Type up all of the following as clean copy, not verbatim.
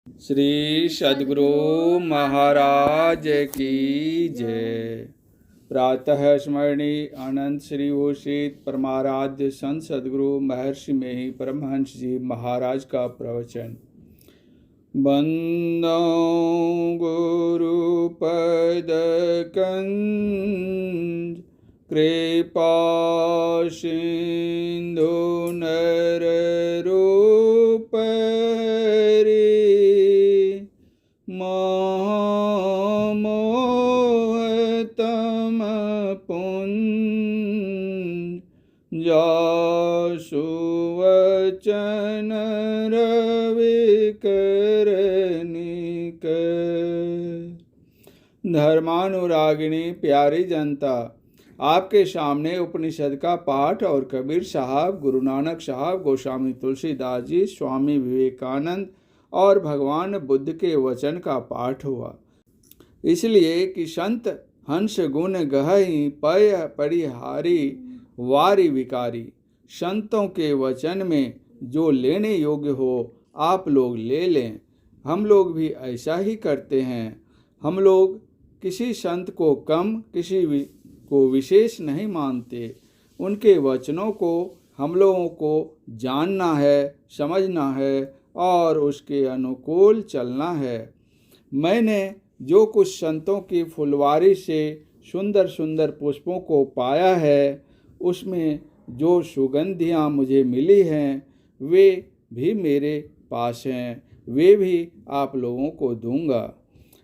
श्री सद्गुरु महाराज की जय। प्रातः स्मरणीय अनंत श्री घोषित परमाराध्य संत सद्गुरु महर्षि में ही परमहंस जी महाराज का प्रवचन। बंदो गुरु पद कंज कृपा सिंधु नर रूप मोहतम पुंज जासु वचन रविकरनिक। धर्मानुरागिणी प्यारी जनता, आपके सामने उपनिषद का पाठ और कबीर साहब, गुरु नानक साहब, गोस्वामी तुलसीदास जी, स्वामी विवेकानंद और भगवान बुद्ध के वचन का पाठ हुआ। इसलिए कि संत हंस गुण गहहि पय परिहारी वारी विकारी। संतों के वचन में जो लेने योग्य हो आप लोग ले लें। हम लोग भी ऐसा ही करते हैं। हम लोग किसी संत को कम, किसी को विशेष नहीं मानते। उनके वचनों को हम लोगों को जानना है, समझना है और उसके अनुकूल चलना है। मैंने जो कुछ संतों की फुलवारी से सुंदर सुंदर पुष्पों को पाया है, उसमें जो सुगंधियाँ मुझे मिली हैं वे भी मेरे पास हैं, वे भी आप लोगों को दूंगा।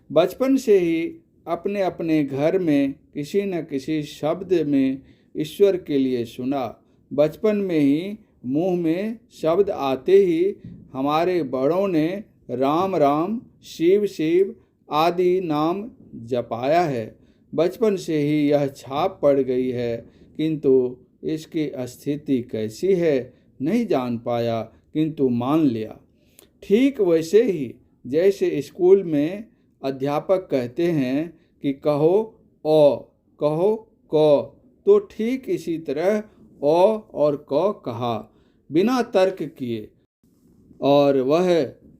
बचपन से ही अपने अपने घर में किसी न किसी शब्द में ईश्वर के लिए सुना। बचपन में ही मुंह में शब्द आते ही हमारे बड़ों ने राम राम, शिव शिव आदि नाम जपाया है। बचपन से ही यह छाप पड़ गई है, किंतु इसकी स्थिति कैसी है नहीं जान पाया, किंतु मान लिया। ठीक वैसे ही जैसे स्कूल में अध्यापक कहते हैं कि कहो ओ, कहो क, तो ठीक इसी तरह ओ और क कहा बिना तर्क किए, और वह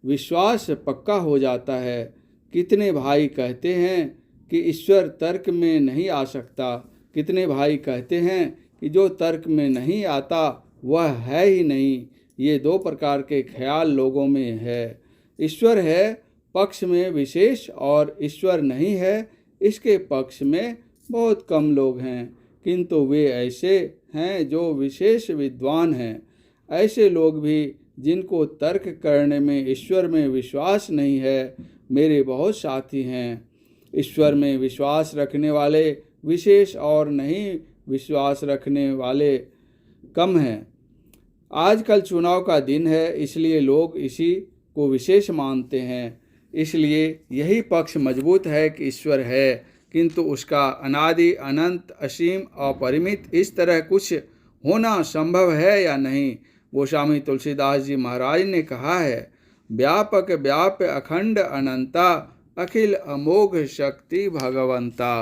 विश्वास पक्का हो जाता है। कितने भाई कहते हैं कि ईश्वर तर्क में नहीं आ सकता। कितने भाई कहते हैं कि जो तर्क में नहीं आता वह है ही नहीं। ये दो प्रकार के ख्याल लोगों में है। ईश्वर है पक्ष में विशेष और ईश्वर नहीं है इसके पक्ष में बहुत कम लोग हैं, किंतु वे ऐसे हैं जो विशेष विद्वान हैं। ऐसे लोग भी जिनको तर्क करने में ईश्वर में विश्वास नहीं है, मेरे बहुत साथी हैं। ईश्वर में विश्वास रखने वाले विशेष और नहीं विश्वास रखने वाले कम हैं। आजकल चुनाव का दिन है, इसलिए लोग इसी को विशेष मानते हैं। इसलिए यही पक्ष मजबूत है कि ईश्वर है, किंतु उसका अनादि अनंत असीम अपरिमित इस तरह कुछ होना संभव है या नहीं। गोस्वामी तुलसीदास जी महाराज ने कहा है, व्यापक व्याप्य अखंड अनंता अखिल अमोघ शक्ति भगवंता।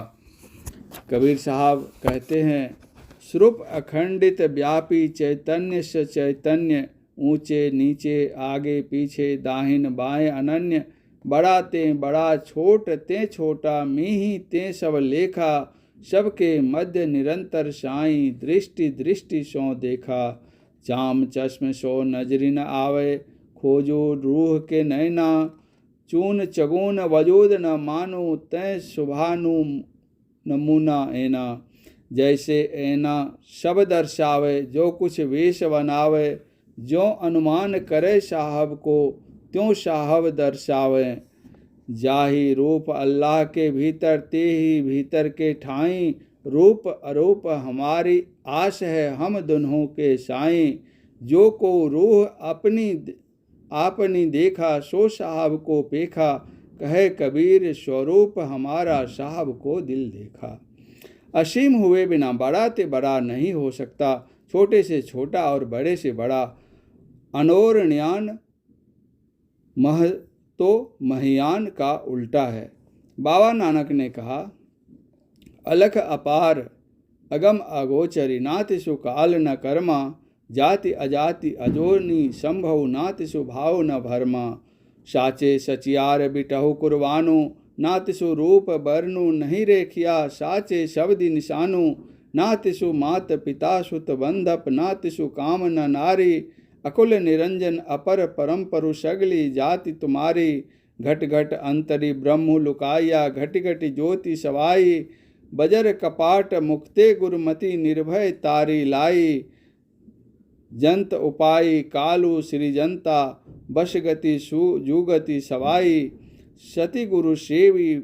कबीर साहब कहते हैं, स्वरूप अखंडित व्यापी चैतन्य से चैतन्य, ऊंचे नीचे आगे पीछे दाहिन बाएं अनन्य, बड़ा ते बड़ा छोट ते छोटा, मीही ते सब लेखा, सबके मध्य निरंतर साई, दृष्टि दृष्टि सो देखा। चाम चश्म सो नजरी न आवे, खोजो रूह के नैना, चून चगून वजूद न मानो, तय शुभानु नमूना ऐना। जैसे ऐना सब दर्शावे, जो कुछ वेश बनावे, जो अनुमान करे साहब को, त्यों साहब दर्शावे। जाहि रूप अल्लाह के भीतर, ते ही भीतर के ठाई, रूप अरूप हमारी आस है हम दुन्हों के साईं। जो को रूह अपनी देखा, सो साहब को पेखा, कहे कबीर स्वरूप हमारा साहब को दिल देखा। असीम हुए बिना बड़ा ते बड़ा नहीं हो सकता, छोटे से छोटा और बड़े से बड़ा अनोरणयान मह तो महियान का उल्टा है। बाबा नानक ने कहा, अलख अपार अगम अगोचरी, नाति सुकाल न कर्मा, जाति अजाति अजोनी संभव, नाति सुभाव न भरमा। साचे सचियार बिटहु कुरवानु, नातिसु रूप बरनु नहीं रेखिया, साचे शब्दी निशानु, नातिसु मात पिता सुत बंधप, नातिसु काम न नारी, अकुल निरंजन अपर परम परु सगली जाति तुम्हारी, घट घट अंतरी ब्रह्म लुकाया, घट घट ज्योति सवाई, बजर कपाट मुक्ते गुरुमति निर्भय तारी लाई, जंत उपाय कालू श्रीजंता, बशगति जुगति सवाई, सती गुरु सेवी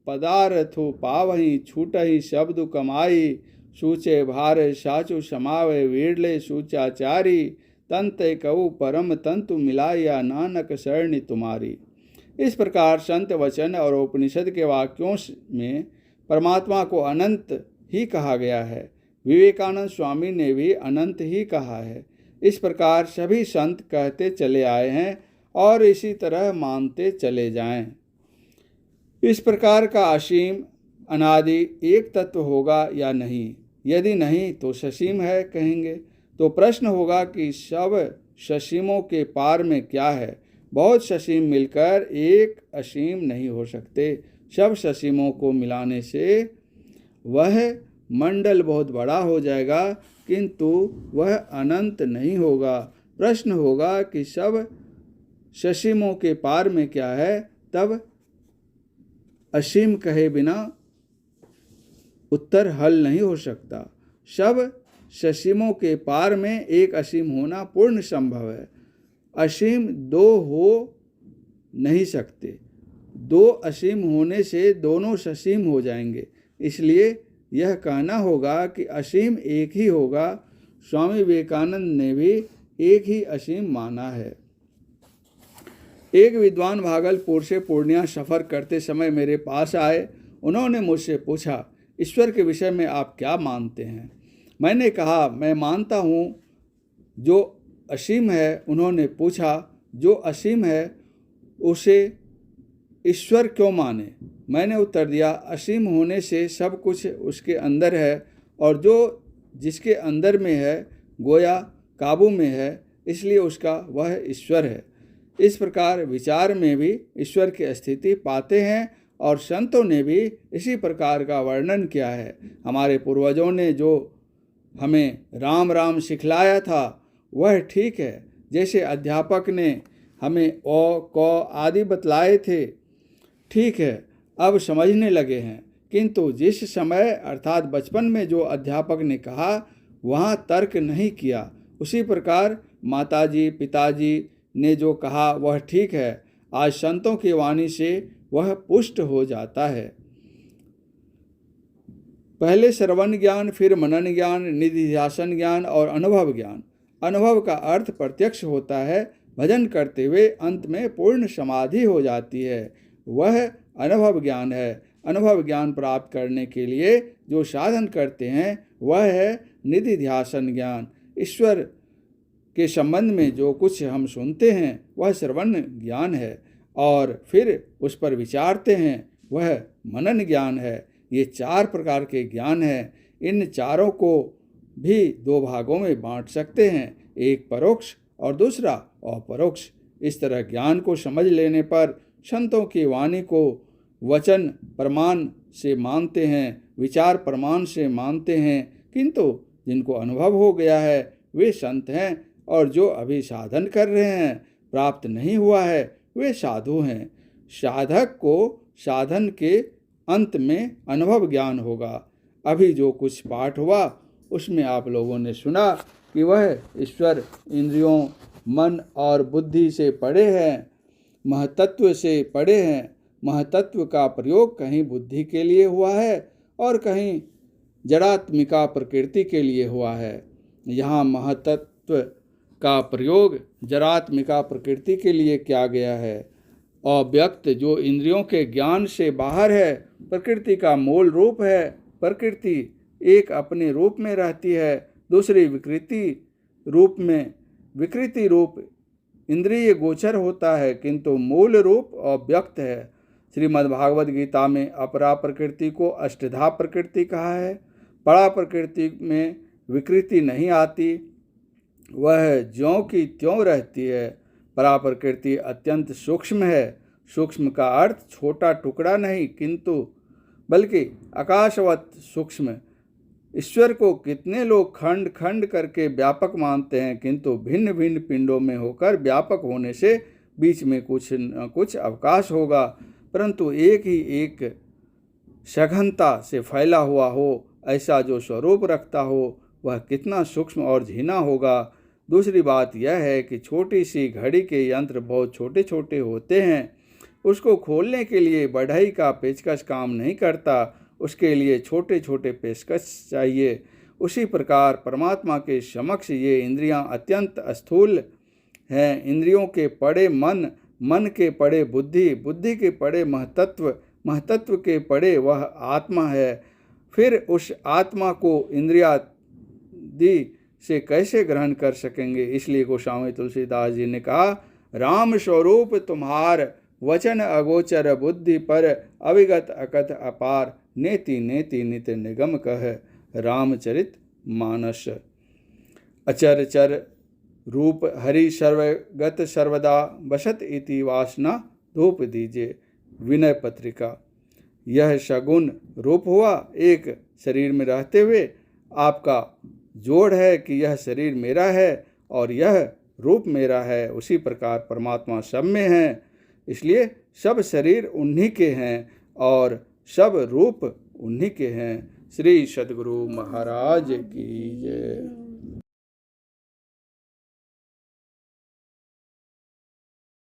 पदार्थु पावही, छूटही शब्द कमाई, सूचे भार साचु समावे, वेड़ले सूचाचारी, तंत कऊ परम तंतु मिलाया, नानक शरणी तुम्हारी। इस प्रकार संत वचन और उपनिषद के वाक्यों में परमात्मा को अनंत ही कहा गया है। विवेकानंद स्वामी ने भी अनंत ही कहा है। इस प्रकार सभी संत कहते चले आए हैं और इसी तरह मानते चले जाएं। इस प्रकार का असीम अनादि एक तत्व होगा या नहीं? यदि नहीं तो ससीम है कहेंगे। तो प्रश्न होगा कि सब ससीमों के पार में क्या है? बहुत ससीम मिलकर एक असीम नहीं हो सकते। सब ससीमों को मिलाने से वह मंडल बहुत बड़ा हो जाएगा, किंतु वह अनंत नहीं होगा। प्रश्न होगा कि सब ससीमों के पार में क्या है? तब असीम कहे बिना उत्तर हल नहीं हो सकता। सब ससीमों के पार में एक असीम होना पूर्ण संभव है। असीम दो हो नहीं सकते। दो असीम होने से दोनों ससीम हो जाएंगे। इसलिए यह कहना होगा कि असीम एक ही होगा। स्वामी विवेकानंद ने भी एक ही असीम माना है। एक विद्वान भागलपुर से पूर्णिया सफ़र करते समय मेरे पास आए। उन्होंने मुझसे पूछा, ईश्वर के विषय में आप क्या मानते हैं? मैंने कहा, मैं मानता हूँ जो असीम है। उन्होंने पूछा, जो असीम है उसे ईश्वर क्यों माने? मैंने उत्तर दिया, असीम होने से सब कुछ उसके अंदर है और जो जिसके अंदर में है गोया काबू में है, इसलिए उसका वह ईश्वर है। इस प्रकार विचार में भी ईश्वर की स्थिति पाते हैं और संतों ने भी इसी प्रकार का वर्णन किया है। हमारे पूर्वजों ने जो हमें राम राम सिखलाया था वह ठीक है। जैसे अध्यापक ने हमें ओ क आदि बतलाए थे, ठीक है, अब समझने लगे हैं। किंतु जिस समय अर्थात बचपन में जो अध्यापक ने कहा वहाँ तर्क नहीं किया, उसी प्रकार माताजी पिताजी ने जो कहा वह ठीक है, आज संतों की वाणी से वह पुष्ट हो जाता है। पहले श्रवण ज्ञान, फिर मनन ज्ञान, निधिध्यासन ज्ञान और अनुभव ज्ञान। अनुभव का अर्थ प्रत्यक्ष होता है। भजन करते हुए अंत में पूर्ण समाधि हो जाती है, वह अनुभव ज्ञान है। अनुभव ज्ञान प्राप्त करने के लिए जो साधन करते हैं वह है निधिध्यासन ज्ञान। ईश्वर के संबंध में जो कुछ हम सुनते हैं वह श्रवण ज्ञान है और फिर उस पर विचारते हैं वह मनन ज्ञान है। ये चार प्रकार के ज्ञान हैं। इन चारों को भी दो भागों में बांट सकते हैं, एक परोक्ष और दूसरा अपरोक्ष। इस तरह ज्ञान को समझ लेने पर संतों की वाणी को वचन प्रमाण से मानते हैं, विचार प्रमाण से मानते हैं, किंतु जिनको अनुभव हो गया है वे संत हैं और जो अभी साधन कर रहे हैं, प्राप्त नहीं हुआ है, वे साधु हैं। साधक को साधन के अंत में अनुभव ज्ञान होगा। अभी जो कुछ पाठ हुआ उसमें आप लोगों ने सुना कि वह ईश्वर इंद्रियों, मन और बुद्धि से परे हैं, महतत्व से परे हैं। महतत्व का प्रयोग कहीं बुद्धि के लिए हुआ है और कहीं जड़ात्मिका प्रकृति के लिए हुआ है। यहाँ महतत्व का प्रयोग जड़ात्मिका प्रकृति के लिए किया गया है। अव्यक्त जो इंद्रियों के ज्ञान से बाहर है, प्रकृति का मूल रूप है। प्रकृति एक अपने रूप में रहती है, दूसरी विकृति रूप में। विकृति रूप इंद्रिय गोचर होता है, किंतु मूल रूप अव्यक्त है। श्रीमद्भागवत गीता में अपरा प्रकृति को अष्टधा प्रकृति कहा है। परा प्रकृति में विकृति नहीं आती, वह ज्यों की त्यों रहती है। पराप्रकृति अत्यंत सूक्ष्म है। सूक्ष्म का अर्थ छोटा टुकड़ा नहीं, किंतु बल्कि आकाशवत सूक्ष्म। ईश्वर को कितने लोग खंड खंड करके व्यापक मानते हैं, किंतु भिन्न भिन्न पिंडों में होकर व्यापक होने से बीच में कुछ न कुछ अवकाश होगा, परंतु एक ही एक सघनता से फैला हुआ हो, ऐसा जो स्वरूप रखता हो वह कितना सूक्ष्म और झीना होगा। दूसरी बात यह है कि छोटी सी घड़ी के यंत्र बहुत छोटे छोटे होते हैं। उसको खोलने के लिए बढ़ई का पेचकस काम नहीं करता, उसके लिए छोटे छोटे पेचकस चाहिए। उसी प्रकार परमात्मा के समक्ष ये इंद्रियां अत्यंत स्थूल हैं। इंद्रियों के पड़े मन, मन के पड़े बुद्धि, बुद्धि के पड़े महतत्व, महतत्व के पड़े वह आत्मा है। फिर उस आत्मा को इंद्रियादि से कैसे ग्रहण कर सकेंगे। इसलिए गोस्वामी तुलसीदास जी ने कहा, राम स्वरूप तुम्हार वचन अगोचर, बुद्धि पर अविगत अकथ अपार, नेति नेति नित निगम कह रामचरित मानस। अचर चर रूप हरि सर्वगत सर्वदा बसत इति वासना धूप दीजिए। विनय पत्रिका। यह सगुण रूप हुआ, एक शरीर में रहते हुए आपका जोड़ है कि यह शरीर मेरा है और यह रूप मेरा है। उसी प्रकार परमात्मा सब में है, इसलिए सब शरीर उन्हीं के हैं और सब रूप उन्हीं के हैं। श्री सद्गुरु महाराज की जय।